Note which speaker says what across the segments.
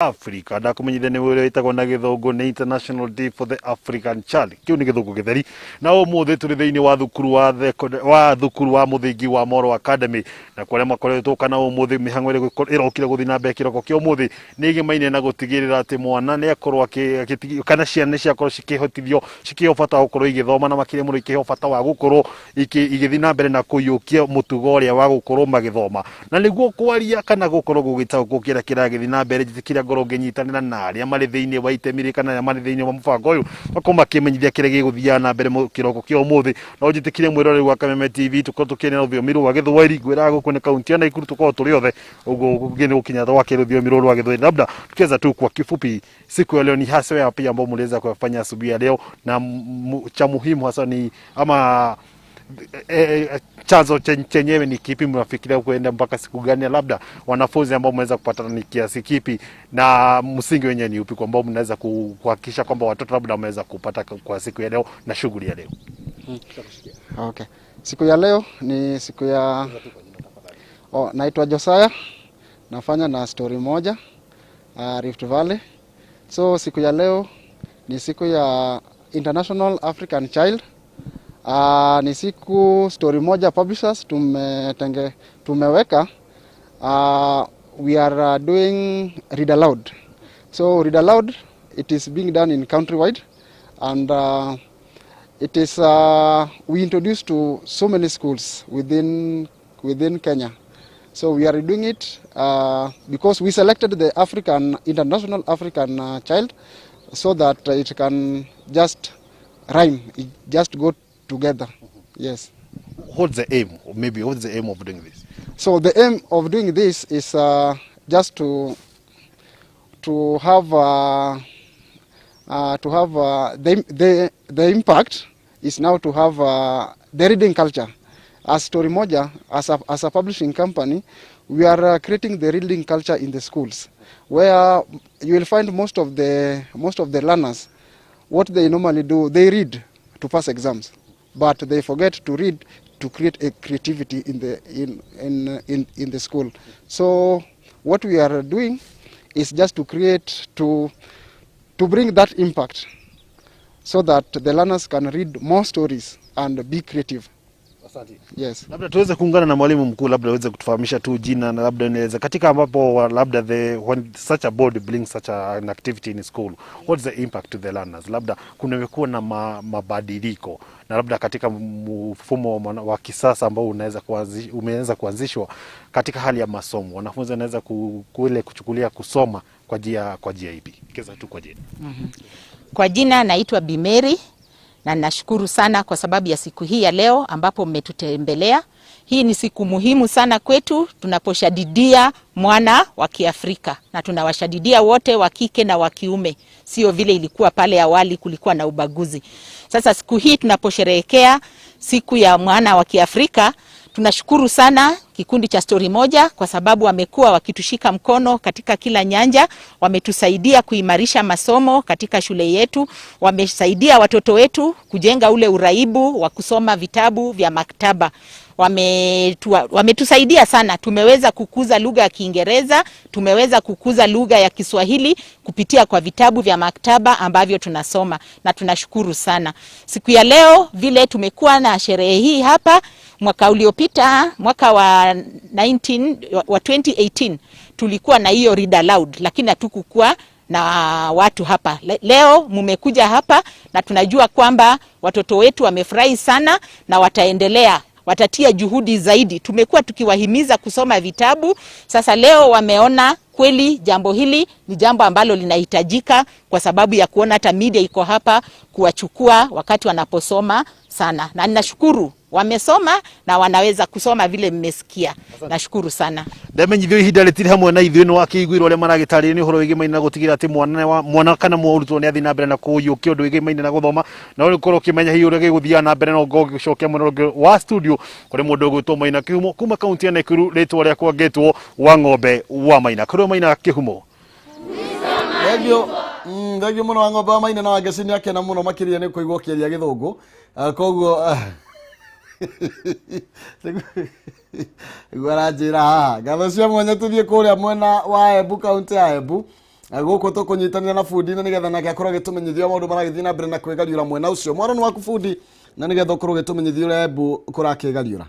Speaker 1: Africa ndakumenyithia ni wira itagwo na githungu ni International Day for the African Child. Kiu ni githungu githeri na umuthi turi thiini wa thukuru wa muthingi wa Moro Academy na kwaria makoretwo kana umuthi mihango irokire guthi na mbere kiroko kio umuthi ni gimaine na gutigirira ati mwana ni akorwo kana ciana ni ciakorwo cikihotithio cikihobata gukorwo igithoma na makire muno ikihobata wa gukorwo igithi na mbere na kuyukia mutugo uria wa gukorwo magithoma na niguo kwaria kana gukorwo gugitaguko kira kiragithi na mbere jitikira ngoro nginyitanira na aria mari thiini wa itemiri kana mari thiini wa mubango uyu bakoma kimenyithia kire giguthia na mbere kiroko kio umuthi no jitikire mwirore wa Kameme TV tukotukene ruvio miru wa githweri gwira gukune kaunti ya Nakuru tuko turi othe ugo gine ukinya thwa kiruvio miru wa githweri labda tukiweza tu kwa kifupi siku ya leo ni hasa yapi ambao mliweza kufanya asubuhi ya leo na cha muhimu hasa ni ama chanzo chenyewe ni kipi, mnafikiria kuenda mpaka siku gani, labda wanafunzi ambao mmeweza kupatana ni kiasi kipi na msingi wenyewe ni upi kwa ambao mnaweza kuhakikisha kwamba watoto labda wameweza kupata kwa siku ya leo na shughuli ya leo?
Speaker 2: Okay. Siku ya leo ni siku ya naitwa Josaya, nafanya na story moja Rift Valley. So siku ya leo ni siku ya International African Child. Ni siku story moja publishers tumeweka. We are doing read aloud. So read aloud, it is being done in countrywide, and it is we introduced to so many schools within Kenya. So we are doing it because we selected the International African Child so that it can just rhyme, it just go together. Yes.
Speaker 1: What's the aim? Or maybe what's the aim of doing this? So
Speaker 2: the aim of doing this is just to have the impact is now to have the reading culture. As Story Moja, as a publishing company, we are creating the reading culture in the schools, where you will find most of the learners, what they normally do, they read to pass exams, but they forget to read to create a creativity in the school. So what we are doing is just to create to bring that impact so that the learners can read more stories and be creative. Yes.
Speaker 1: Labda tuweze kuungana na mwalimu mkuu, labda aweze kutufahamisha tu jina na labda niweza katika ambapo labda when such a board brings such an activity in school, what's the impact to the learners? Labda kunawekuwa na mabadiliko na labda katika mfumo wa kisasa ambao umeweza kuanzishwa katika hali ya masomo, wanafunzi wanaweza kuchukulia kusoma kwa njia ipi? Kisa tu kwa jina.
Speaker 3: Kwa jina naitwa Bimeri. Na nashukuru sana kwa sababu ya siku hii ya leo ambapo mmetutembelea. Hii ni siku muhimu sana kwetu tunaposhadidia mwana wa Kiafrika, na tunawashadidia wote wa kike na wa kiume, sio vile ilikuwa pale awali kulikuwa na ubaguzi. Sasa siku hii tunaposherehekea siku ya mwana wa Kiafrika, tunashukuru sana kikundi cha Story Moja kwa sababu wamekuwa wakitushika mkono katika kila nyanja. Wametusaidia kuimarisha masomo katika shule yetu, wamesaidia watoto wetu kujenga ule uraibu wa kusoma vitabu vya maktaba. Wametusaidia sana, tumeweza kukuza lugha ya Kiingereza, tumeweza kukuza lugha ya Kiswahili kupitia kwa vitabu vya maktaba ambavyo tunasoma, na tunashukuru sana. Siku ya leo vile tumekuwa na sherehe hii hapa, mwaka uliopita mwaka wa 2018 tulikuwa na hiyo read aloud, lakini hatukukuwa na watu hapa. Leo mmekuja hapa na tunajua kwamba watoto wetu wamefurahi sana na watatia juhudi zaidi. Tumekuwa tukiwahimiza kusoma vitabu, sasa leo wameona kweli jambo hili ni jambo ambalo linahitajika kwa sababu ya kuona hata media iko hapa kuwachukua wakati wanaposoma sana. Na ninashukuru wamesoma na wanaweza kusoma vile mmesikia. Nashukuru sana.
Speaker 1: Ndamenyithio ihinda ritiri hamwe na ithuĩ no wakĩiguire ũrĩa maragĩtarĩria nĩ ũhoro wĩgiĩ maina na gũtigĩra atĩ mwana kana mũrutwo nĩ athi na mbere na kũiyũkia ũndũ wĩgiĩ maina na gũthoma, na ũrĩkorwo ũkĩmenya hihi ũrĩa gĩgũthiaga na mbere no ngũcokia mwena ũngĩ wa studio kũrĩ mũndũ ũgwĩtwo Maina Kĩhumo kuma kaunti ya Nakuru, rĩtwa rĩakwa ngĩtwo wa ng'ombe wa Maina. Kũrĩ Maina Kĩhumo.
Speaker 4: Ngagio mũno wa ng'ombe wa Maina na wangeci nĩ akena mũno makĩria nĩ kũigua kĩaria gĩthũngũ. Koguo Gwaranjira gatho cia mwanya tuthie kuria mwena wa Embu, kaunti ya Embu. guko tukunyitanira na fundi na nigetha nake akorwo gitumenyithio maundu maragithii na mbere na kwigariura mwena ucio mwaro ni waku fundi na nigetha ukorwo gitumenyithio ria Embu kurakigariura.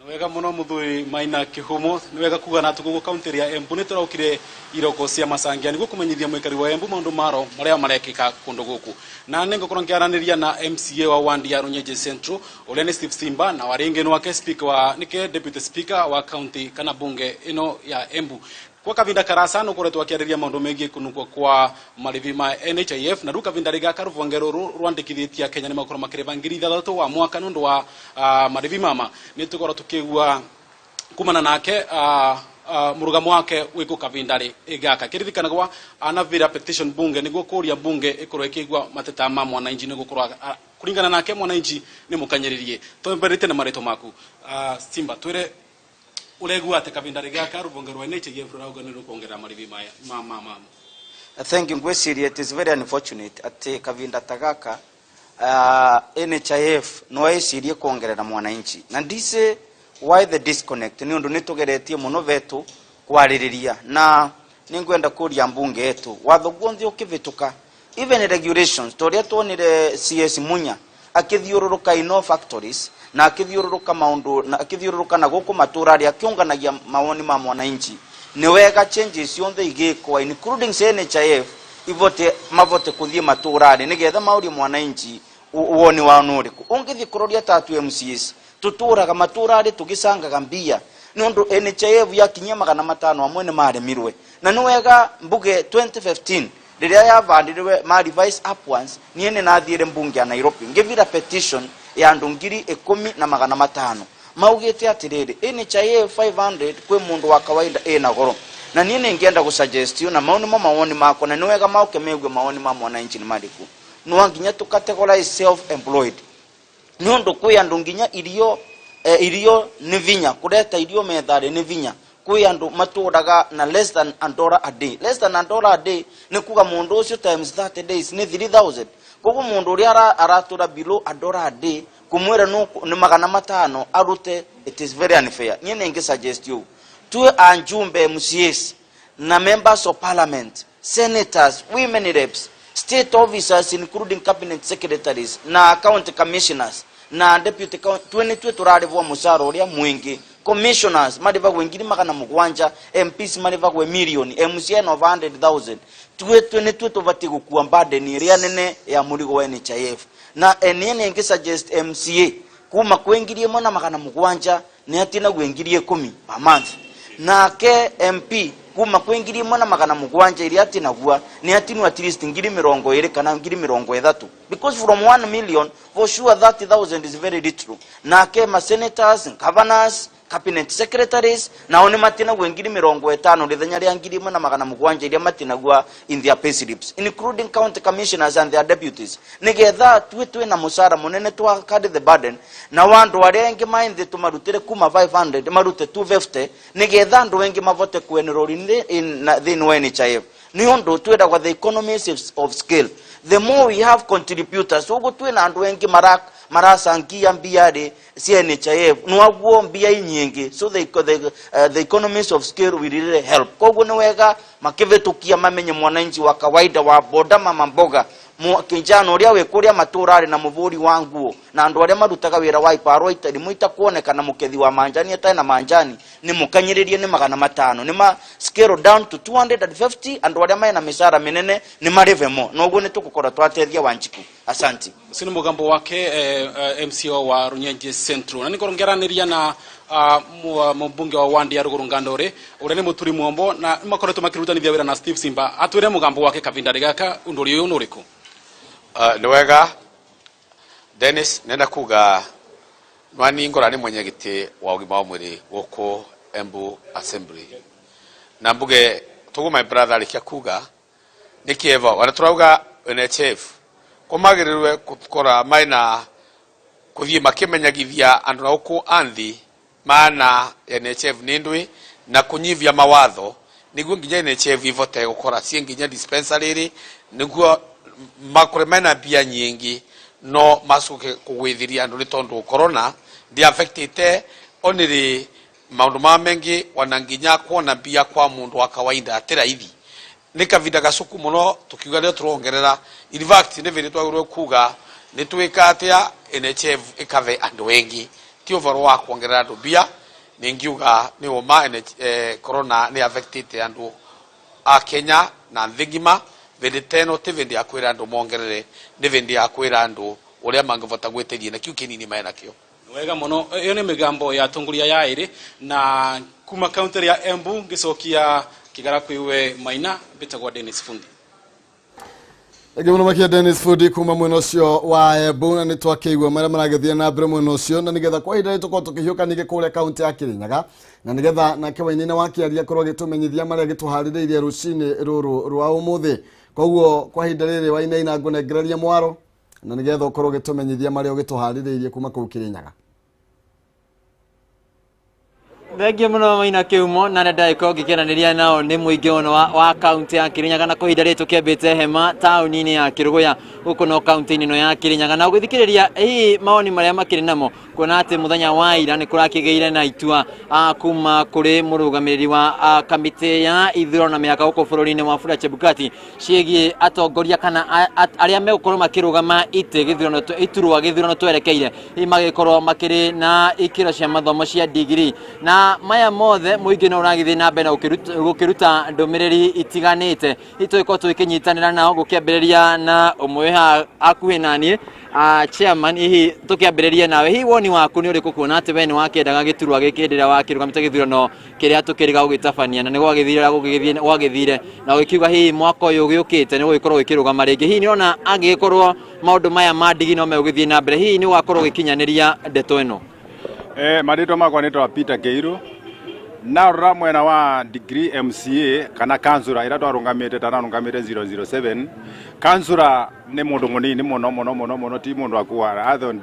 Speaker 5: Wega muno Muthuri Maina Kihumo ni wega kuga na tugugo county ya Embu ni turaukire iroko cia macangia niguo kumenyithia mwikari wa Embu maundu maro maria marekika kundu guku na ningokorwo ngiaraniria na MCA wa wandi ya Runyenje Central uria ni Steve Simba na waringi ni wake speaker wa nike deputy speaker wa county kana bunge ino ya Embu kwa kavinda karasa no koretwo akiariria maundu mengi kunukwa kwa marivi ma NHIF na ruka vinda riga karuvangero rwandikithia Kenya ni makoro makireva ngiri 3 wa mwaka nundu wa marivi mama ni tukoro tukigua kumana nake murugamo wake wiko kavindari igaka kiririkana kwa anavira petition bunge niguo kuria bunge ikorwo ikigwa mateta ma mwananchi niguo kurwa kuringana nake mwananchi ni mukanyiririe tomberete na mareto maku Simba twire ulegua ate kavindari gaka rubongerwa NHIF rauganiro kuongera marivi mama.
Speaker 6: Thank you ngwesiria. It is very unfortunate ate kavinda tagaka NHIF no esirie kuongerera mwananchi na ndise why the disconnect ni undu nitugeretie muno vetu kwaririria na ningwenda kuria mbunge yetu watho guonthe ukivituka even regulations toria tuonire CS Munya akithiururuka ino factories na akithiururuka maundu na akithiururuka na guku Matuura-Ini akiunganagia mawoni ma mwananchi ni wega changes yonthe igikwa including NHIF ivote mavote kuthie Matuura-Ini nigetha mauri mwananchi uoni wa nuriku ungithi kuroria tatu MCS tuturaga Matuura-Ini tugisangaga mbia nundu NHIF yakinyia 500 amwe ni maremirwe na ni wega mbuge 2015 riria yavandirwe ma revise upwards niene nathire mbunge ya Nairobi ngivira petition ya andu 10,500 maugite atiriri NHIF 500 kwe mundu wa kawaida ena goro na niene ngenda gusuggest na maoni mako na ni wega mauke megwe maoni ma mwananchi ni mariku no nginya tukategorize self employed nundu kwe andu nginya irio ni vinya kureta irio methare ni vinya kwe andu maturaga na less than $1 a day. Less than $1 a day ni kuga mundu ucio times 30 days ni 3,000 kogo mundu uri aratura below $1 a day kumwera no ni 500 arute. It is very unfair. Nyene nge suggest you tuwe anjumbe MCAs na members of parliament, senators, women reps, state officers including cabinet secretaries na county commissioners na deputy county turarivwa musaro uria mwingi commissioners mariva wengine 700 MPs mariva we million MCA of 100,000 tuwe tuvati gukua burden iria nene ya murigo wa NHIF na enene nge suggest MCA kuma kwengirie mona 700 ni atina gwengirie 10 per month na ke MP kuma kwengirie mona 700 iria atina gua ni atinu at least 20 kana 30 because from 1 million for sure 30,000 is very little na ke ma senators governors cabinet secretaries na oni matina gwengiri 50 rithenya ria 1,700 iria matina gwa in their pay slips including county commissioners and their deputies nigetha tuwe na musara munene twa carry the burden na wandu aria engi mainde tumarutire kuma 500 marute 250 nigetha andu wengi mavote kuenroll in the NHIF ni ondo tweda kwa the economies of scale. The more we have contributors ugo tuwe na andu wengi marasangia mbiari NHIF nuaguo mbia nyingi so the economies of scale will really help kogo ni wega makivetukia mamenye mwananchi wa kawaida wa boda mama mboga kinjano uria wekuria Matuura-Ini na muvuri wanguo na andu aria marutaga wira wa iparo itari muita kuoneka na mukethi wa manjani ata na manjani ni mukanyiririe ni 500 ni ma scale down to 250 andu aria mai na misara minene ni marevemo noguo ni tukukora twatethia Wanjiku. Asante.
Speaker 5: Sini mugambo wake MCO wa Runyenje Central na nikorongeraniria na mbunge wa wandi ya Rugurungandore uria ni Muturi Mwombo na makoretwo makirutanithia wira na Steve Simba atwire mugambo wake kavindari gaka unduri uyu nuriku.
Speaker 7: Ni wega Dennis nenda kuga nwani ngora ni mwenyegiti wa ugima wa mwiri guku Embu Assembly na mbuge tugu my brother alikia kuga nikieva wanaturauga NHIF kumagirirwe kukora maina kuthie makimenyagithia andu na uku anthi maana NHIF nindwi na kunyivia mawatho niguo nginya NHIF ivote gukora cie nginya dispensary niguo makore maina bia nyingi no masuke kugwithiria andu ni tondu corona they affected only maundu ma mengi wananginya kuona mbia kwa mundu wa kawaida atira ithi ni kavinda gacuku muno tukiuga rero turongerera in fact ni vile twagirwo kuga ni twika atia NHF ikave andu wengi ti overall wa kuongerera andu mbia ni ngiuga ni uma corona ni affected andu a Kenya na thingima vile teno ti vindi akwira andu mongerere ni vindi akwira andu uria mangivota gwetiria na kiu kinini maena kio
Speaker 5: wega muno iyo ni migambo ya tunguria ya iri na kuma county ya Embu ngicokia kigara kwiwe Maina bitagwa Dennis Fundi
Speaker 4: Egemuno makia Dennis Fundi kuma mwena ucio wa Embu na nitwakeigwa maria maragethia na mbere mwena ucio na nigetha kwa ihinda rituko tukihiuka nige kule county ya Kirinyaga na nigetha na kewaini wakiaria korwo gitumenyithia maria gituhaririirie rucini ruru rwa umuthi koguo kwa ihinda riri waina ngunengereria mwaro na nigetha ukorwo gitumenyithia maria gituhaririirie kuma kuu Kirinyaga.
Speaker 8: Thengia muno Maina kiumo na ndaiko gikenaniria nao ni muingi ono wa county ya Kirinyaga na kuhinda ritu kiambite hema tauni-ini ya Kiruguya guku no county-ini no ya Kirinyaga na guthikiriria hii maoni maria makiri namo kuona ati muthenya wa ira ni kurakigeire na itua kuma kuri murugamiriri wa kamiti ya ithiro na miaka guku bururi-ini wa Fura Chebukati ciegi atongoria kana aria megukorwo makirugama ite githiro iturwa githiro twerekeire magikorwo makiri na ikiro cia mathomo cia degree na maya mothe muingi no uragithi na mbere gukiruta ndumiriri itiganite ituiko twikinyitanira nao gukiambiriria na umwe ha akuhi nani chairman hihi tukiambiriria nawe hihi woni waku ni uriku kuona ati we ni wakendaga giturwa gikindira wakirugamite githurano kiria tukiriga gugitabania na ni gwagithire na ukiuga hihi mwaka uyu ugiukite ni gugikorwo gikirugama ringi hihi ni ona angikorwo maundu maya mandigi no megugithie na mbere hihi ni wakorwo gikinyaniria ndeto ino.
Speaker 9: Marito makwa nitwa Peter Keiru na rora mwena wa degree MCA kana kansura ira twarungamite tanarungamite 007 kansura ni mundu munini muno ti mundu akuwa other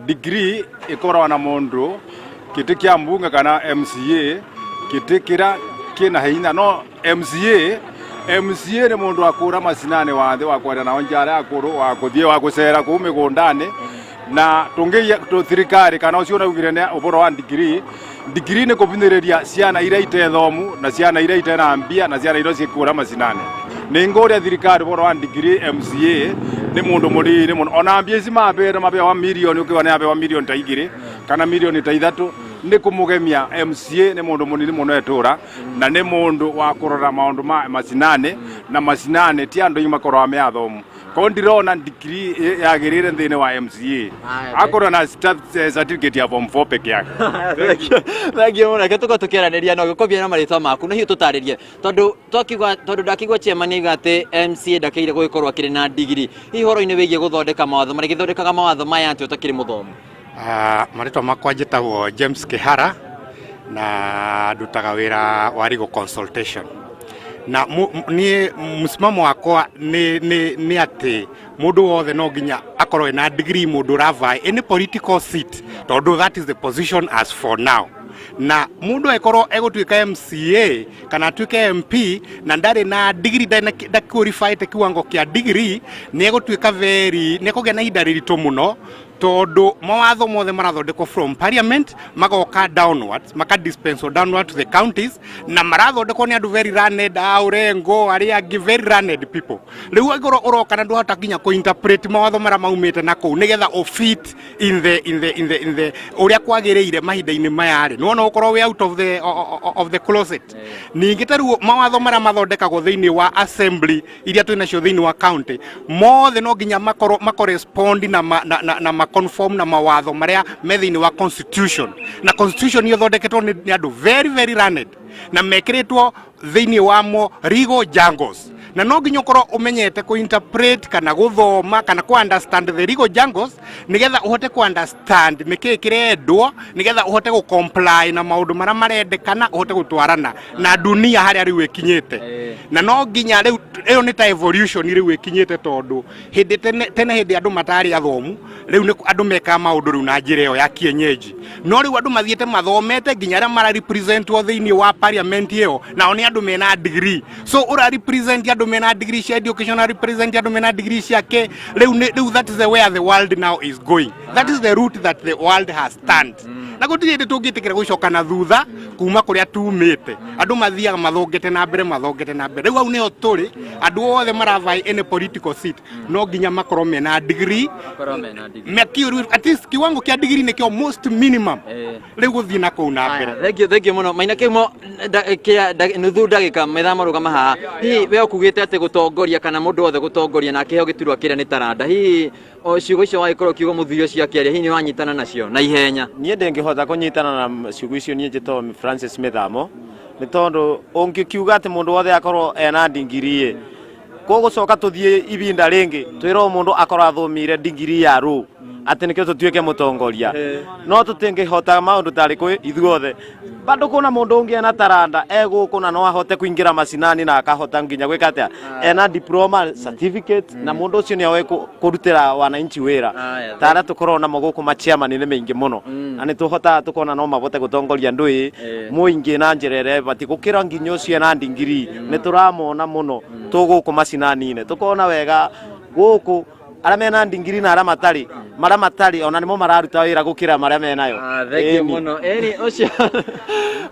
Speaker 9: degree ikorwa na mundu kitikia mbunge kana MCA kitikira kina hinya no MCA ni mundu akura masinane wathe wakwenda na onjara akuru wakuthie wakucera ku migundani na tungeia thirikari kana ucio na ugire ne uboro wa degree ni kubiniriria ciana ira ithethomu na ciana ira itena mbia na ciana iro cikura macinane ni ngoria thirikari uboro wa degree MCA ni mundu munini muno ona mbia ici mabere wa milioni ukiwa ne wa milioni ta igire kana milioni ta ithatu ni kumugemia MCA ni mundu munini muno etura na ni mundu wa kurora maundu ma macinane na macinane ti andu imakorwa me athomu kondirona degree yagirire thine wa MCA akora na certificate ya form 4 peke yake.
Speaker 8: Thank muno ke tukiaraniria no gikobia na maritwa maku na hiyo tutaririe tondu ndakigwa chairman igate MCA ndakeire gugikorwa kiri na degree ihoro-ini wigie guthondeka mawatho mari githondekaga mawatho maya ati utakiri muthomu.
Speaker 10: Maritwa makwa njitagwo James Kihara na ndutaga wira wa legal consultation na ni msimamo wakwa ni ati mundu wothe no nginya akorwe na degree mundu ravai any political seat tondu that is the position as for now na mundu ekorwo egutwika MCA kana atwike MP na ndari na degree da qualified kiwango kia degree ni egutwika ni kugia na idariri to muno tondu mawatho mothe marathondekwo from parliament magoka downwards dispense downward to the counties na marathondekwo ni andu very learned aurengo aria very learned people riu igoro uroka na nduhota kinya ko interpret mawatho mara maumite nako nigetha o fit in the uria kwagiriire mahinda-ini mayari no no ukorwo we out of the closet ningi taru mawatho mara mathondekagwo thiini wa assembly iria twinacio thiini wa county mothe no nginya correspond na conform na mawatho maria methini wa constitution na constitution yo thondeketwo ni andu very learned na mekiritwo thiini wa mo legal jungles na no nginya ukorwo umenyete ku interpret kana guthoma kana ku understand the legal jungles nigetha uhote ku understand niki kirendwo nigetha uhote ku comply na maundu mara marendekana uhote gutwarana na dunia haria riu ikinyite na no nginya riu iyo ni ta evolution riu ikinyite tondu hindi tene hindi andu matari athomu riu ni andu meka maundu riu na njira iyo ya kienyeji no riu andu mathiete mathomete nginya aria mara represent wo thiini wa parliament iyo na oni andu mena degree so ura represent andu mena degree cia education represent andu mena degree ciake riu that is where the world now is going that is the route that the world has turned na gutiri ndi tungitikira gucoka na thutha kuma kuria tumite andu mathiaga mathongete na mbere riu au neo turi andu othe maravai any political seat no nginya makorwo mena degree at least kiwango kia degree nikio most minimum riu guthii na kuu na mbere
Speaker 8: thank you muno maina kimo nuthu ndagika methama rugama haha hihi we ukugite ati gutongoria kana mundu othe gutongoria na kiheo giturwa kiria ni taranda hihi ciugo icio waikorwo kiugo muthirio cia kiaria hihi ni wanyitana nacio na ihenya
Speaker 11: nie ndengihota kunyitana na ciugo icio nie njito Francis Methamo ni tondu ungikiuga ati mundu wothe akorwo ena ndingirie gugucoka tuthie ibinda ringi twira mundu akorwo athomire ndingirie ya ru ati nikio tutuike mutongoria no tutingihota maundu tari kwi ithuothe bado kuna mundu ungi ena taranda egukuna no ahote kuingira macinani na akahota nginya gwika atia ena diploma certificate na mundu ucio ni awe kurutira wananchi wira tara tukorona moguku machiama ni meingi muno ani tuhota tukona no mabote gutongoria ndui muingi na njirere bati gukira nginyo ucio ena ndingiri ni turamona muno tuguku macinani ne tukona wega guku ara mena ndingiri na ara matari ona nimo mararuta wira gukira maria menayo
Speaker 8: thank you muno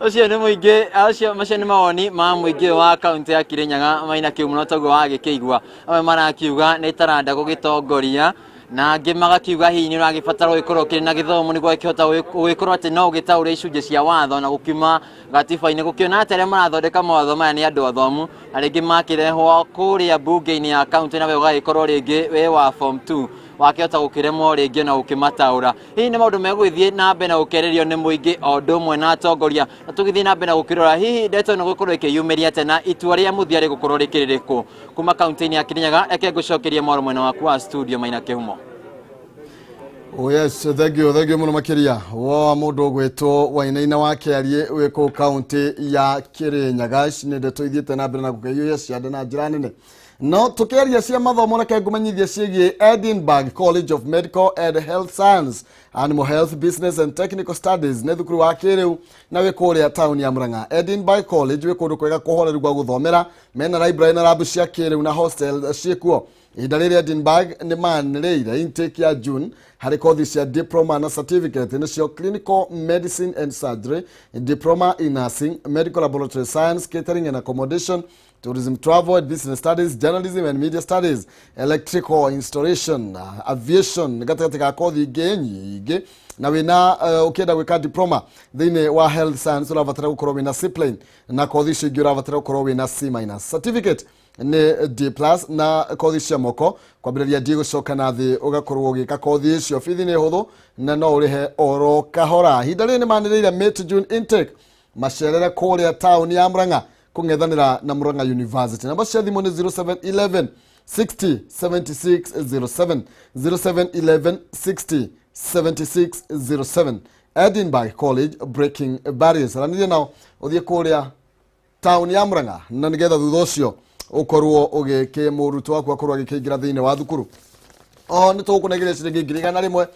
Speaker 8: ucio ni muingi ucio macio ni mawoni ma muingi wa kaunti ya Kirinyaga maina kiu muno taguo wagikigwa amwe marakiuga ni taranda gugitongoria na angi magakiuga hihi ni uragibatara gukorwo kiri na githomo niguo ikihota gukorwo ati no gitaure icunje cia watho na gukima gatiba-ini gukiona ati aria marathondeka mawatho maya ni andu athomu aringi makirehwo kuria bunge-ini ya kaunti na we ugagikorwo ringi we wa form 2 wakihota gukiremwo ringi na gukimataura hihi ni maundu megwithie na mbere na gukererio ni muingi o undu umwe na atongoria na tugithie na mbere na gukirora hihi ndeto no gukorwo ikiyumiria ate na itua ria muthiari gukorwo rikiririko kuma kaunti-ini ya Kirinyaga eke gucokeria moro mwena waku wa studio maina kihumo.
Speaker 4: Oh yes, thank you muno makiria wa mundu gwetwo wainaina wake arie weko county ya Kirinyaga ni ndeto ithiete na mbere na gukeyo ciande na njira nene no tukiaria cia mathomo na kengumanyithia cigie Edinburgh College of Medical and Health Science, Animal Health, Business and Technical Studies ne thukuru wa kiriu na wikuria town ya Murang'a. Edinburgh College wikundu kwega kuhoreru gwa guthomera mena library na lab cia kiriu na hostel ciekuo idaliri Edinburgh ni manreire intake ya June hari kothi cia diploma na certificate ni cio clinical medicine and surgery, diploma in nursing, medical laboratory science, catering and accommodation, tourism, travel and business studies, journalism and media studies, electrical installation, aviation gatagatĩ kothi nyingĩ na wina ukienda gwika diploma thini wa health science urabatara gukorwo wina C+ na kothi icio ingĩ urabatara gukorwo wina C-. Certificate ni D+ na kothi cia moko kwambĩrĩria D gucoka na thĩ ugakorwo ugika kothi icio bithi ni huthu na no urihe oro kahora. Hinda rĩrĩ nĩ manĩrĩire May to June intake macerere kũrĩa town ya Murang'a kung'ethanĩra na Murang'a University. Namba cia thimũ nĩ 0711 60 7607 0711 60 7607. Edinburgh College, breaking barriers. Ranĩria nao ũthiĩ kũrĩa town ya Murang'a na nĩgetha thutha ũcio ukorwo mũrutwo waku akorwo agĩkĩingĩra thĩinĩ wa thukuru. Nĩ tũgũkũnengere ciringi 100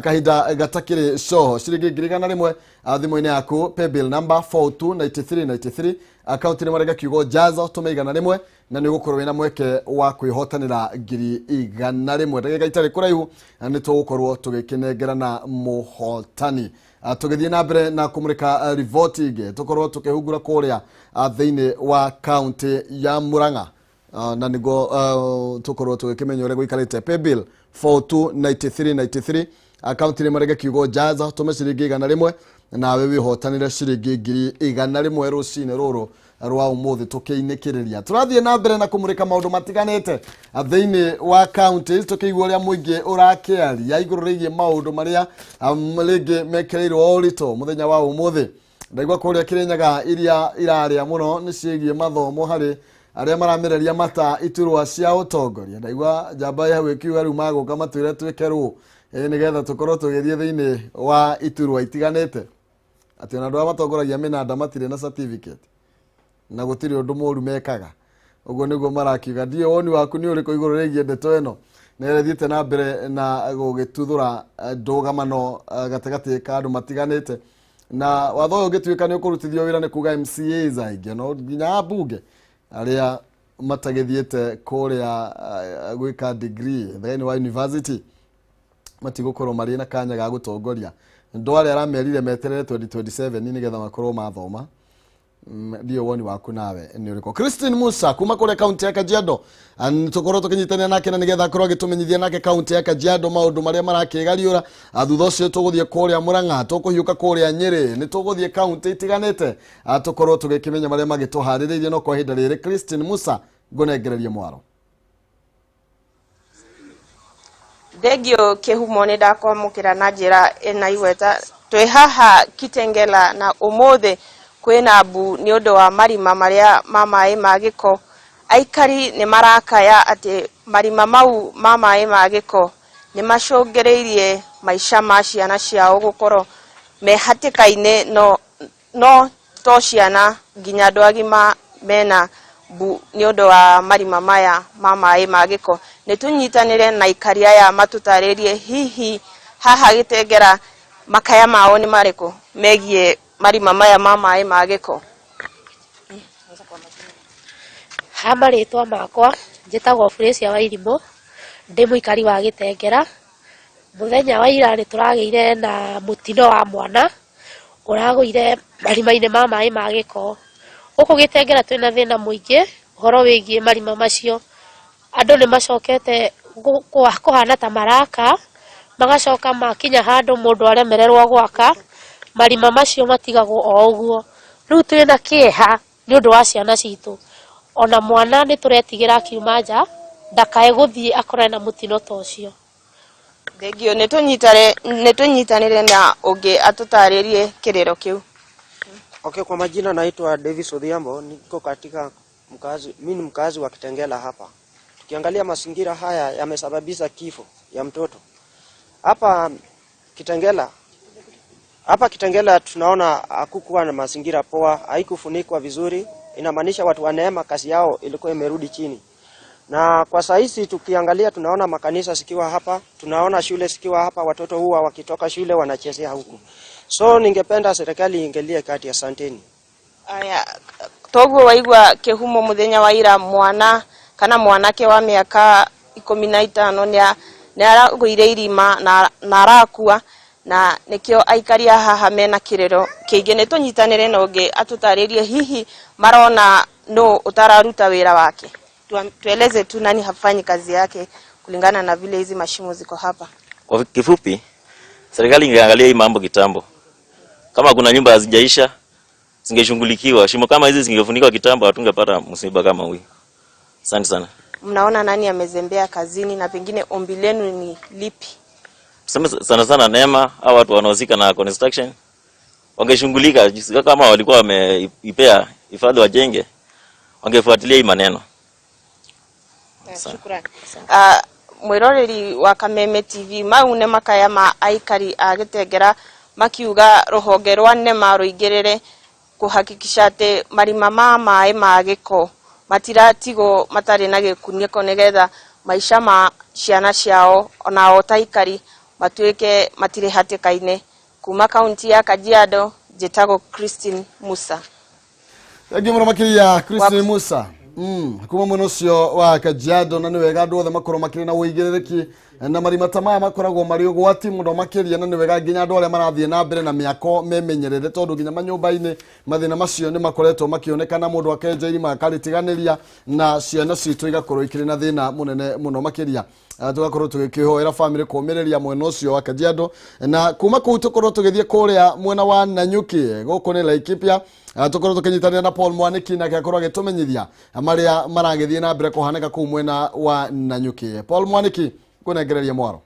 Speaker 4: kahinda gatakĩrĩ coho. Ciringi 100 thimũ-inĩ yaku, paybill number 429393, account nĩ marega kiugo jaza ũtũme 100 na nĩ ũgũkorwo wĩna mweke wa kwĩhotanĩra 100. Ndagĩka itarĩ kũraihu nĩ tũgũkorwo tũgĩkĩnengerana mũhotani. Tũgĩthiĩ na mbere na kũmũrĩka riboti ingĩ tũkorwo tũkĩhungura kũrĩa thĩinĩ wa kaunti ya Murang'a na nĩguo tũkorwo tũgĩkĩmenya ũrĩa gũikarĩte. Paybill 429393, account nĩ marega kiugo jaza ũtũme ciringi 100 nawe wĩhotanĩre ciringi 100 rũcinĩ rũrũ rwa ũmũthĩ tũkĩinĩkĩrĩria. Tũrathiĩ na mbere na kũmũrĩka maũndũ matiganĩte thĩinĩ wa county tũkĩigua ũrĩa mũingĩ ũrakĩaria igũrũ rĩgiĩ maũndũ marĩa rĩngĩ mekĩrĩirwo ũritũ mũthenya wa ũmũthĩ. Ndaigua kũrĩa Kirinyaga iria irarĩa mũno nĩ ciĩgiĩ mathomo harĩ arĩa maramereria mata iturwa cia ũtongoria. Ndaigua njamba ya gwĩkiuga rĩu magũka matwĩre twĩke rũ nĩgetha tũkorwo tũgĩthiĩ thĩinĩ wa iturwa itiganĩte atĩ ona andũ arĩa matongoragia mĩnanda matirĩ na certificate na gũtirĩ ũndũ mũru mekaga. Ũguo nĩguo marakiuga. Ndiũ woni waku nĩ ũrĩkũ igũrũ rĩgiĩ ndeto ĩno nĩ ĩthiĩte na mbere na gũgĩtuthũra ndũgamano gatagatĩ ka andũ matiganĩte na watho ũyũ ũngĩtuĩka nĩ ũkũrutithio wĩra nĩ kuga MCAs aingĩ no nginya ambunge arĩa matagĩthiĩte kũrĩa gwĩka degree thĩinĩ wa university matigũkorwo marĩ na kanya ga gũtongoria ndware aramerire meterere 2027 nigetha makorwo mathoma ndio woni waku nawe ni uriko. Christine Musa kuma kule county ya Kajiado tukorwo tukinyitania nake na nigetha korwo gitumenyithia nake county ya Kajiado maundu maria marakigariura thutha ucio tuguthie kuria Murang'a tukuhiuka kuria Nyeri ni tuguthie county itiganite tukorwo tugikimenya maria magituhaririirie no kwa hinda riri. Christine Musa ngunengererie mwaro.
Speaker 12: Thegio kihumo ni ndakwamukira na njira ena igweta twi haha Kitengela na umuthe kwina mbu ni undu wa marima maria mamai magiko aikari ni marakaya ati marima mau mamai magiko ni macungereirie maisha ma ciana ciao gukorwo me hatikaine no to ciana nginya andu agima mena bu ni undu wa marima maya mamai magiko ni tunyitanire na ikari aya matutaririe hihi haha Gitengera makaya mao ni mariko megie marima maya mamai magiko.
Speaker 13: Hamaritwa makwa njitagwo Fresia wa Irimo ndi muikari wa Gitengera. Muthenya wa ira ni turageire na mutino wa mwana uragwire marima-ine ma mai magiko. Uko Gitengera twina thina muingi horo wigie marima macio. Andu ni macokete kuhana ta maraka magacoka makinya handu mundu aremererwo gwaka marima macio matigagwo o uguo. Riu twina kieha ni undu wa ciana citu. Ona mwana ni turetigira kiuma nja ndakae guthie akore na mutino tocio.
Speaker 12: Thegio ni tunyitanire na ungi atutaririe kiriro kiu.
Speaker 14: Okay, kwa majina naitwa Davis Odhiambo, niko katika mimi ni mkazi wa Kitengela hapa. Tukiangalia mazingira haya yamesababisha kifo ya mtoto. Hapa Kitengela tunaona hakukuwa na mazingira poa, haikufunikwa vizuri. Inamaanisha watu wa neema kazi yao ilikuwa imerudi chini. Na kwa saizi tukiangalia tunaona makanisa sikiwa hapa, tunaona shule sikiwa hapa, watoto huwa wakitoka shule wanachezea huku. So ningependa serikali iingilie kati. Asanteni.
Speaker 12: Aya toguo waigwa kihumo muthenya wa ira mwana kana mwanake wa miaka 15 ni aragwire irima na arakua na nikio aikaria haha mena kirero kiingi ni tunyitanire na ungi atutaririe hihi marona no utararuta wira wake. Tueleze tu nani hafanyi kazi yake kulingana na vile hizi mashimo ziko hapa.
Speaker 15: Kwa kifupi, serikali ingeangalia hii mambo kitambo. Kama kuna nyumba hazijaisha zingeshughulikiwa. Shimo kama hizi zingefunikwa kitambo hatungepata msiba kama huu. Asante sana.
Speaker 12: Mnaona nani amezembea kazini na pengine ombi lenu ni lipi?
Speaker 15: Sana sana neema au watu wanaohusika na construction wangeshughulika kama walikuwa wameipea hifadhi wajenge wangefuatilia hii maneno.
Speaker 12: Shukrani. Mwiroreri wa Kameme TV maune makaya ma aikari a Gitengera makiuga ruhonge rwa nema ruigirire kuhakikisha ati marima ma mai magiko matiratigo matari na gikuniko nigetha maisha ma ciana ciao ona o taikari matuike matire hatikaine. Kuma kaunti ya Kajiado jetago Christine Musa.
Speaker 4: Thank you muno Christine Musa. Kuma muno cio wa Kajiado na niwega andu othe makorwo makiri na uigiriki na marima tama makoragwo mari ugwati muno makiria na niwega nginya andu aria marathie na mbere na miako memenyerere tondu nginya manyumba-ini mathina macio ni makoretwo makionekana mundu akenja irima akaritiganiria na ciana citu igakorwo ikiri na thina munene muno makiria. Tugakorwo tugikihoera family kuumireria mwena ucio wa Kajiado na kuma kuu tukorwo tugithie kuria mwena wa Nanyuki guku ni Laikipia. Tukorwo tukinyitania na Paul Mwaniki na gakorwo agitumenyithia maria maragithie na mbere kuhaneka kuu mwena wa Nanyuki. Paul Mwaniki kunengereria mwaro.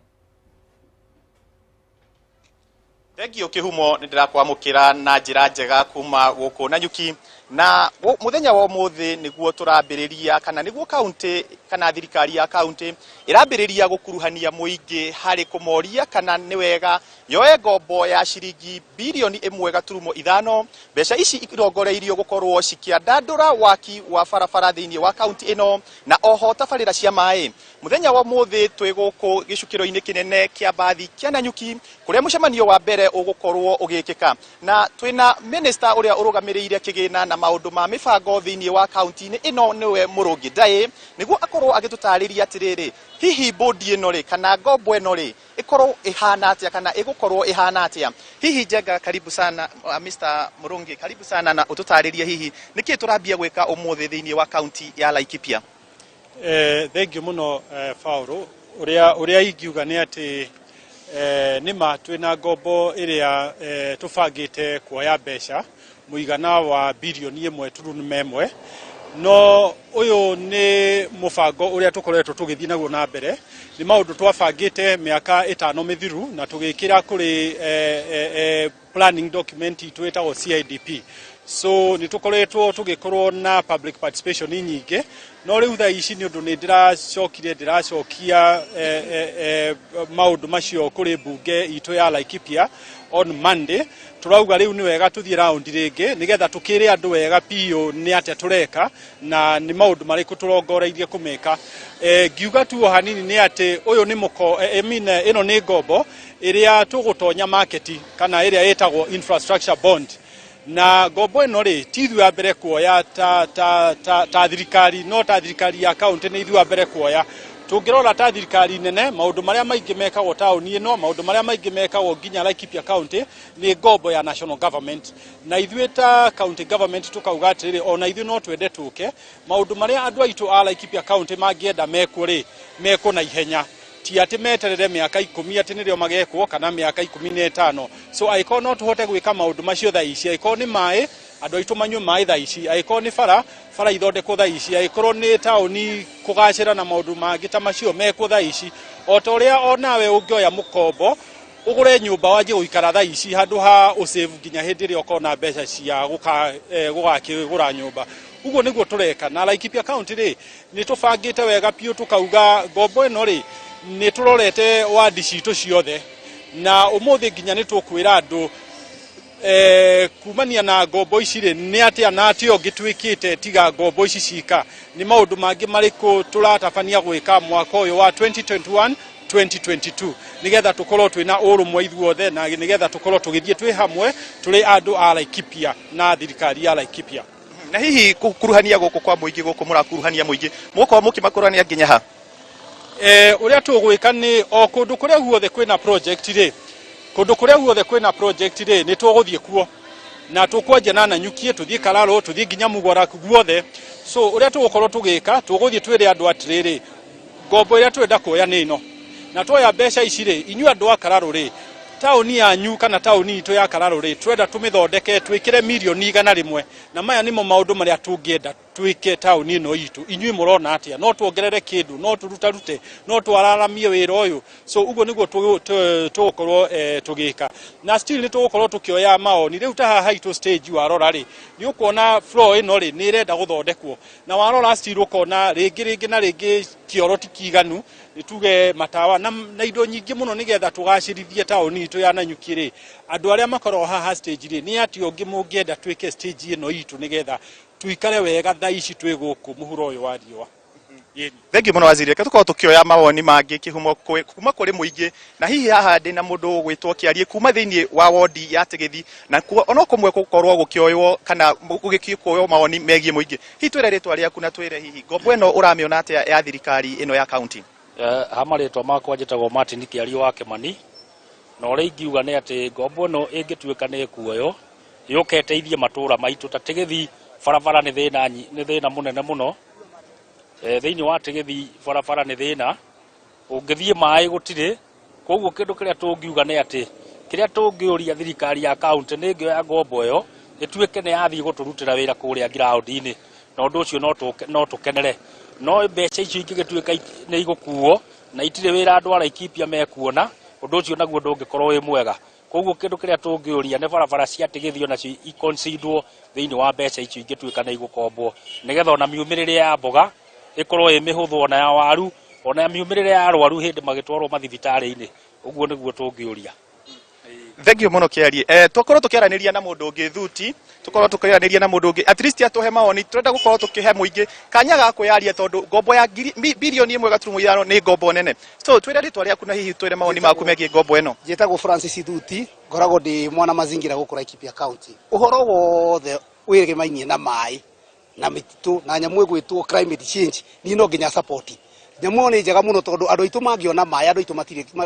Speaker 16: Thegio kihumo ndirakwamukira na njira njega kuma guku Nanyuki na muthenya wa umuthi niguo turambiriria kana niguo county kana thirikari ya county irambiriria gukuruhania muingi hari kumoria kana ni wega yoe ngombo ya ciringi bilioni 1.5. Mbeca ici irongoreirio gukorwo cikiandandura waki wa barabara thiini wa county ino na oho tabarira cia mai. Muthenya wa umuthi twi guku gicukiro-ini kinene kia bathi kia Nanyuki kuria mucemanio wa mbere ugukorwo ugikika na twina minister uria urugamiririre kigina na maundu ma mibango thiini wa county ino niwe Murungi Ndai niguo akorwo agitutariria atiriri hihi bodi ino ri kana ngombo ino ri ikorwo ihana atia kana igukorwo ihana atia. Hihi Njenga, karibu sana. Mr. Murungi, karibu sana na ututaririe hihi niki turambia gwika umuthi thiini wa county ya Laikipia.
Speaker 17: Thank you muno Fauro. Uria ingiuga ni ati nima twina ngombo iria tubangite kuoya mbeca muigana wa bilioni 1.1 no uyu ni mubango uria tukoretwo tugithii naguo na mbere ni maundu twabangite miaka 5 mithiru na tugikira kuri planning document twetagwo CIDP. So ni tukoretwo tugikorwo na public participation nyingi no riu thaa ici ni undu ni ndiracokia maundu macio kuri bunge itu ya Laikipia on Monday. Turauga riu ni wega tuthie round ringi nigetha tukire andu wega pio ni atia tureka na ni maundu mariku turongoreirie kumeka. Ngiuga tu hanini ni ati uyu ni muko ino ni ngombo iria tugutonya market kana iria yetagwo infrastructure bond. Na ngombo ino ri ti ithu ya mbere kuoya ta thirikari no ta thirikari ya county ni ithu ya mbere kuoya. Tungirora ta thirikari nene maundu maria maingi mekagwo tauni ino maundu maria maingi mekagwo nginya Laikipia county ni ngombo ya national government na ithuĩ ta county government tukauga atĩrĩrĩ ona ithuĩ no twende tũke maundu maria andu aitu a Laikipia county mangienda mekwo ri meko na ihenya ti ati meterere miaka 10 ati nirio magekwo kana miaka 15. So aiko no tuhote gwika maundu macio thaa ici aiko ni mai andu aitu manywe mai thaa ici aiko ni bara ithondekwo thaa ici aiko ni tauni kugacira na maundu mangi ta macio mekwo thaa ici o ta uria onawe ungioya mukombo ugure nyumba waje guikara thaa ici handu ha usave nginya hindi ri okona mbeca cia gugakigura nyumba. Uguo niguo tureka na Laikipia county ri ni tubangite wega pio tukauga ngombo ino ri ni turorete wadi citu ciothe na umuthi nginya ni tukwira andu kumania na ngombo ici ri ni ati anati ongitwikite tiga ngombo ici cika ni maundu mangi mariku turatabania gwika mwaka uyu wa 2021 2022 nigetha tukorwo twina urumwe ithuothe na nigetha tukorwo tugithie twi hamwe turi andu a Laikipia na thirikari ya Laikipia.
Speaker 16: Na hihi kukuruhania guku kwa muingi guku murakuruhania muingi muko mukimakurania nginya ha
Speaker 17: uria tugwika ni o kundu kuria guothe kwina project ri kundu kuria guothe kwina project ri ni tuguthie kuo na tukwanjia na nyukie tuthie Kararo tuthie nginya Mugora guothe. So uria tugukorwo tugika tuguthie twire andu atiriri ngombo iria twenda kuoya ni ino na twoya mbeca ici ri inyua andu a Kararo ri tauni yanyu kana tauni itu ya Kararo ri twenda tumithondeke twikire milioni 100 na maya nimo maundu maria tungienda twike tauni ino itu inyui murona atia no tuongerere kindu no turutarute no twararamie wira uyu. So ugo niguo tugukorwo tugika na still ni tugukorwo tukioya maoni riu ta haha itu stage warora ri ni ukuona floor ino ri ni irenda guthondekwo na warora still ukona ringi na ringi kioro tikiganu nituge matawa na indo nyingi muno nigetha tugacirithie tauni itu ya Nanyuki andu aria makorwo haha stage ri ni ati ongi mungienda twike stage ino itu nigetha tuikare wega thaa ici twi guku muhuro uyu wa riwa.
Speaker 16: Thank you muno waziri. Tukorwo tukioya mawoni mangi kihumo kuma kuri muingi na hihi haha ndi na mundu gwitwo kiarie kuma thiini wa wodi ya Tegethi na ono kumwe gukorwo gukioywo kana gugikioywo mawoni megie muingi hihi twire ritwa riaku na twire hihi ngombo ino uramiona atia ya thirikari ino ya county.
Speaker 18: Hamaritwa makwa njitagwo Martin Kiario wa Kimani na uria ingiuga ni ati ngombo ino ingituika ni kuoyo yuketeithie matura maitu ta Tegethi barabara ni thina munene muno thiini wa Tegethi barabara ni thina ungithie mai gutire koguo kindu kiria tungiuga ni ati kiria tungiuria thirikari ya county ni ngioya ngombo iyo ituike ni yathii guturutira wira kuria ground-ini na undu ucio no tukenere no mbeca icio ingigituika ni igukuo na itire wira andu a Laikipia mekuona undu ucio naguo ndungikorwo wi mwega. Koguo kindu kiria tungiuria ne barabara cia Tegethi ona cio iconsiderwo thiini wa mbeca icio ingituika na igukombwo nigetha ona miumirire ya mboga ikorwo ĩ mihuthu ona ya waru ona miumirire ya arwaru hindi magitwarwo mathibitari-ini. Uguo niguo tungiuria.
Speaker 16: Thank you muno Kiarie. Tukorwo tukiaraniria na mundu ungi thuti tukorwo tukiaraniria na mundu ungi at least atuhe maoni turenda gukorwo tukihe muingi kanya ga kwiaria tondu ngombo ya bilioni 1.5 ni ngombo nene. So twire ritwa riaku na hihi twire maoni maku megie ngombo eno.
Speaker 19: Njitagwo Francis Thuti ngoragwo ndi mwana mazingira guku Laikipia county. Uhoro wothe wirigimainie na mai na mititu na nyamu gwitwo climate change ni no nginya support nyamo ni njega muno tondu andu aitu mangiona mai andu aitu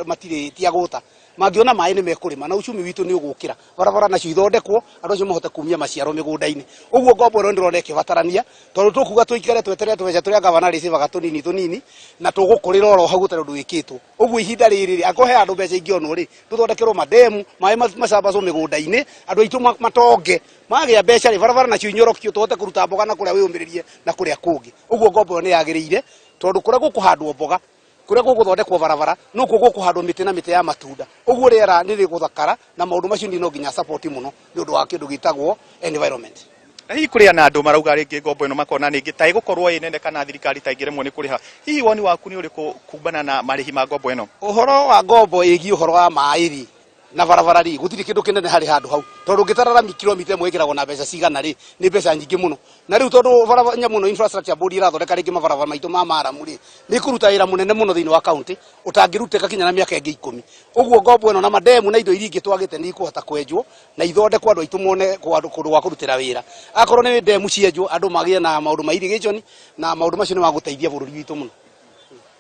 Speaker 19: matire tiagota mangiona mai ni mekurima na ucumi witu ni ugukira barabara na ithondekwo andu acio mahote kumia maciaro migunda-ini uguo ngombo ino ndirona ikibatarania tondu tukuga tuikare tweterere tubeca turia gavana ricibaga tunini na tugukurira oro hau gutari undu wikitwo uguo ihinda riri akohe andu mbeca ingionwo ri tuthondekerwo mademu mai macabacwo migunda-ini andu aitu matonge magia mbeca ri barabara na cinyorokio tuhote kuruta mboga na kuria wiyumiririe na kuria kungi uguo ngombo ni yagiriire tondu kuria gukuhandwo mboga kuria guguthondekwo barabara no kuo gukuhandwo miti na miti ya matunda uguo riera ni riguthakara na maundu macio no nginya support muno ni undu wa kindu gitagwo environment.
Speaker 16: Hihi kuri ana andu marauga ringi ngombo ino makona ningi ta igukorwo inene kana thirikari ta ingiremwo ni kuriha hihi woni waku ni uriku kumbana na marihi ma ngombo ino?
Speaker 19: Uhoro wa ngombo igi uhoro wa mairi na barabara ri gutiri kindu kinene hari handu hau tondu ngitarara kilomita imwe igiragwo na mbeca cigana ri ni mbeca nyingi muno na riu tondu barabara nyamuno infrastructure board irathondeka ringi mabarabara maitu ma maramu ri ni kuruta wira munene muno thiini wa county utangiruteka kinya na miaka ingi 10 uguo ngombo ino na mademu na indo iria ingi twagite ni ikuhota kwenjwo na ithondekwo andu aitu mone kundu gwa kurutira wira akorwo ni demu cienjwo andu magie na maundu ma irrigation na maundu macio ni maguteithia bururi witu muno.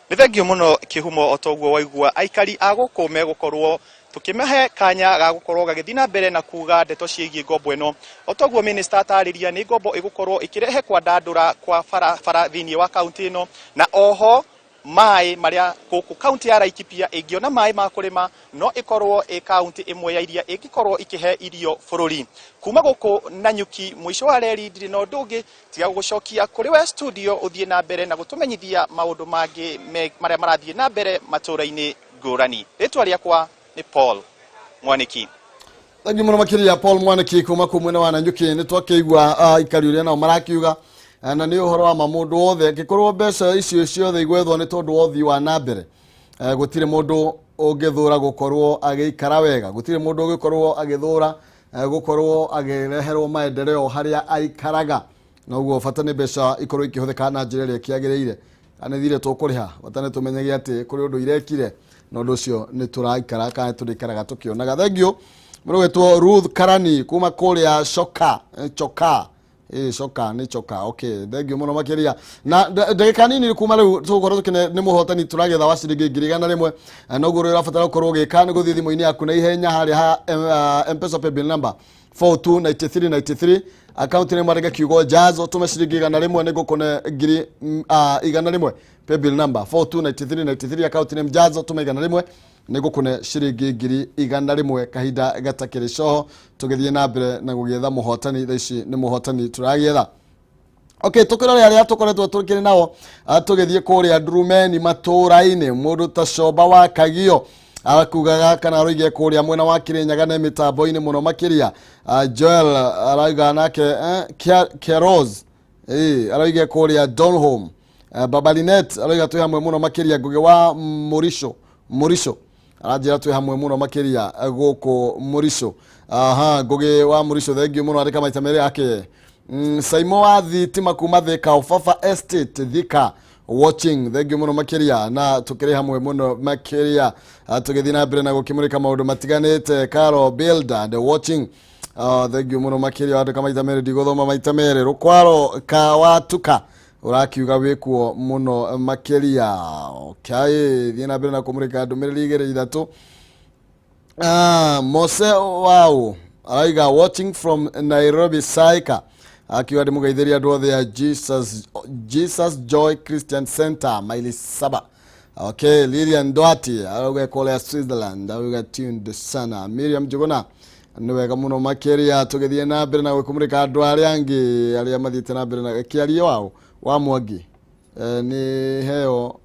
Speaker 16: Ni thengio muno Kihumo otoguo waigua aikari aguku megukorwo tukimehe kanya ga gukorwo gagithina mbere na kuga ndeto ciigie ngombo ino otoguo minister atariria ni ngombo igukorwo ikirehe kwa dandura kwa bara thiini wa county ino na oho mai maria guku county ya Laikipia ingiona mai ma kurima no ikorwo county imwe ya iria igikorwo ikihe irio bururi kuma guku Nanyuki mwisho wa reri ndiri no ndungi tiga gucokia kuri we studio uthie na mbere na gutumenyithia maundu mangi maria marathie na mbere Matuura-Ini ngurani ritwa riakwa ni Paul Mwaniki.
Speaker 4: Thangi muno makiria Paul Mwaniki kuma kumwena wa Nanyuki ni twakeigwa ikari uria nao marakiuga na ni uhoro wa mamundu othe gikorwo mbeca icio ciothe igwethwo ni tondu othi wa nambere gutire mundu ungithura gukorwo agiikara wega gutire mundu ungikorwo agithura gukorwo agireherwo maendeleo haria aikaraga na uguo bata ni mbeca ikorwo ikihuthika na njira iria kiagiriire ane thire tukuriha batane tumenyege ati kuri undu irekire no undu ucio ni turaikara kana turikaraga tukionaga thengio murugitwo Ruth Karani kuma kuria Shoka Shoka ni Choka okay thengio muno makiria na ndagika nini kuma riu tukorwo tukine ni muhotani turagetha wa ciringi 100 no guru irabatara gukorwo gika ni guthii thimu-ini yaku na ihenya hari ha M-Pesa paybill number 429393 account ni marega kiugo jazz utume ciringi 100 ni gukone 100 paybill number 429393 account ni jazz utume 100 ni gukune ciringi 100 kahinda gatakiri coho tugithie na mbere na gugietha muhotani thaici ni muhotani turagietha. Okay tukirore aria tukoretwo turikiri nao tugithie kuria Ndurumeni Matuura-Ini mundu ta Coba wa Kagio arakugaga kana aroige kuria mwena wa Kirinyaga na mitambo-ini muno makiria Joel arauga nake Keroz aroige kuria Donholm Babalinet arauga tu hamwe muno makiria Ngugi wa Murisho arajira tu hamwe muno makiria guku Murisho Ngugi wa Murisho thengio muno arika maita mere yake Saimo wa thitima kuma Thika Ufafa Estate Thika watching thengio muno makiria na tukiri hamwe muno makiria tugithina na mbere na gukimurika maundu matiganite Karo Builder and watching thengio muno makiria arika maita mere digothoma maita mere rukwaro kawatuka urakiuga wikuo muno makiria okay thina mbere na kumurika ndumiriri igere ithatu Mose wow araiga watching from Nairobi Saika akiwa ndimugeithiria andu othe ya Jesus Joy Christian Center maili 7 okay Lilian Doati arauga kole Switzerland arauga tuned sana Miriam Juguna ni wega muno makiria tugithie na mbere na gukumurika andu aria angi aria mathite na mbere na kiario wao wa Mwangi ni heo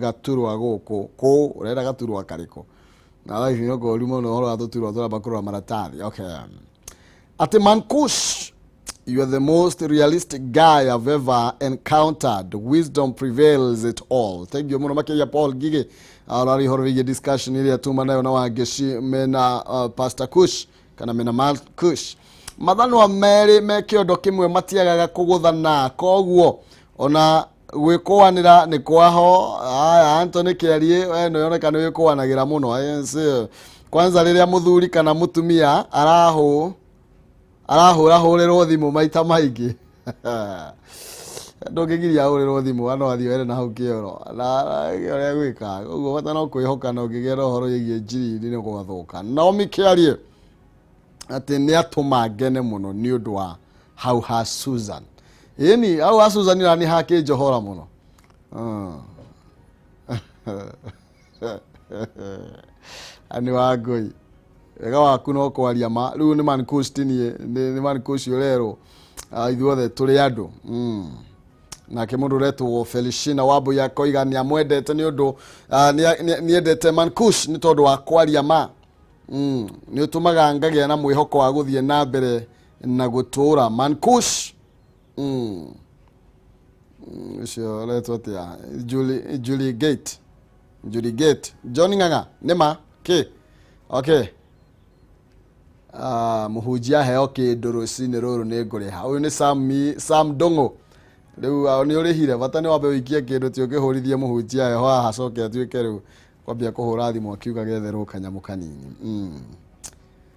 Speaker 4: gaturwa guku ku urenda gaturwa kariko na life no go limo no horo atuturwa tora bakuru maratathi okay ati Mankush you are the most realistic guy I've ever encountered wisdom prevails it all thank you muno makiria Paul Gige arari horvige discussion ile atuma nayo na wageshi mena Pastor Kush kana mena Mankush mathano wa meri mekiondo kimwe matiagaga kuguthana koguo ona gwikwanira ni kwaho Anthony Kiarie we no yonekana wikwanagira muno kwanza riria muthuri kana mutumia arahurerwo thimu maita maingi ndũngĩgiria ũrĩrwo thimũ ano athiĩ were na hau kĩoro na ũrĩa gwĩka ũguo bata no kwĩhoka na ũngĩgĩa na ũhoro wĩgiĩ njiri nĩ gwathũka no mĩkĩarie atĩ nĩ atũma ngene mũno nĩ ũndũ wa hau ha Susan ĩni hau ha Susan nĩ hakĩ njohora mũno ani wangoi wega waku no kwaria ma rĩu nĩ man coast nĩ man coast ũrero ithuothe tũrĩ andũ nake mũndũ ũretwo Feliciana Wambui akoiga nĩ amwendete nĩ ũndũ nĩendete Mankush nĩ tondũ wa kwaria ma nĩ ũtũmaga ngagĩa na mwĩhoko wa gũthiĩ na mbere na gũtũũra Mankush ũcio ũretwo atĩa Julie Gate John Ng'ang'a nĩma kĩ okay mũhunjia heo kĩndũ rũcinĩ rũrũ nĩ ngũrĩha ũyũ nĩ Sam Dongo rĩu nĩ ũrĩhire bata nĩ wambe ũikie kĩndũ ti ũkĩhũrithie mũhunjia heho haha acoke atuĩke rĩu kwambia kũhũra thimũ akiuga getherwo kanyamũ kanini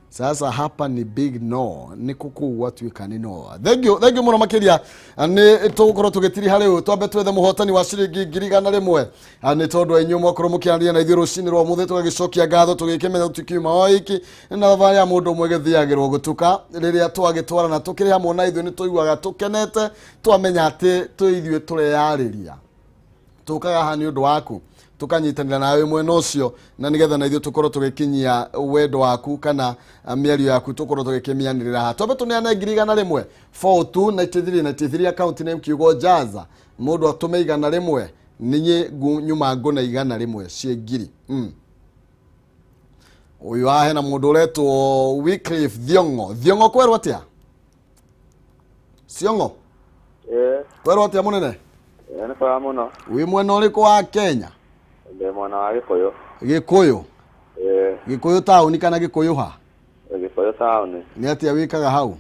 Speaker 4: sasa hapa ni big no nĩ kũkũgwa tuĩka nĩ no thank you mũno makĩria nĩ tũgũkorwo tũgĩtiri harĩ ũyũ twambe twethe mũhotani wa ciringi 100,000 nĩ tondũ inyuĩ mwakorwo mũkĩaria na ithuĩ rũcinĩ rwa mũthĩ tũgagĩcokia ngatho tũgĩkĩmenya tukiuma o iki na thabarĩ ya mũndũ ũmwe gĩthiagĩrwo gũtuka rĩrĩa twagĩtwarana tũkĩrĩ hamwe na ithuĩ nĩ tũiguaga tũkenete twamenya atĩ ithuĩ tũreyarĩria tũkaga haha nĩ ũndũ waku tukanyitanira nawe mwena ucio na nigetha na ithuĩ tũkorwo tũgĩkinyia wendo waku kana mĩario yaku tũkorwo tũgĩkĩmianĩrĩra ha twambe tũneane 100,000 429393 account name kiugo Jaza mũndũ atume 100 ninyi nyuma ngona 100 cie ngiri uyu ahe na mũndũ ũretwo Wycliffe Thiongo kwerwo atia Siongo kwerwo atia mũnene
Speaker 20: nĩ kwa mũno
Speaker 4: wi mwena ũrĩkũ wa Kenya
Speaker 20: ndĩ mwena wa Gĩkũyũ
Speaker 4: Gĩkũyũ taũni kana Gĩkũyũ ha
Speaker 20: Gĩkũyũ taũni
Speaker 4: nĩ atia wĩkaga hau